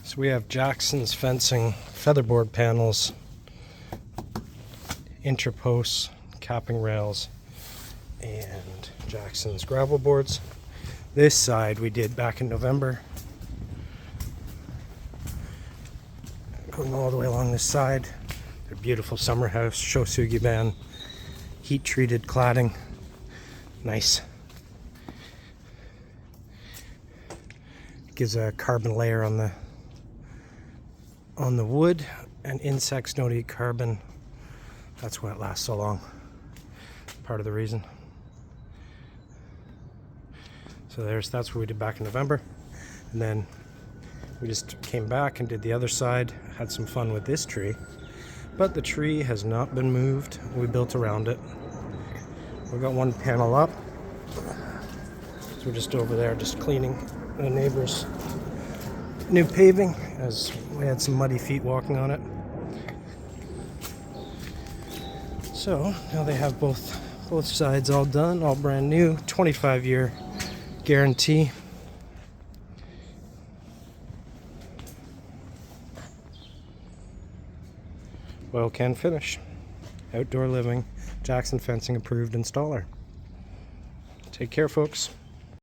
So we have Jackson's fencing, featherboard panels, interposts, capping rails, and Jackson's gravel boards. This side we did back in November. Going all the way along this side. Their beautiful summer house, Shosugi band, heat treated cladding. Nice. Gives a carbon layer on the wood, and insects don't eat carbon. That's why it lasts so long. Part of the reason. So that's what we did back in November. And then we just came back and did the other side, had some fun with this tree. But the tree has not been moved. We built around it. We've got one panel up. So we're just over there just cleaning the neighbor's new paving, as we had some muddy feet walking on it. So now they have both sides all done, all brand new, 25-year guarantee. Oilcanfinish Outdoor Living, Jackson Fencing approved installer. Take care, folks.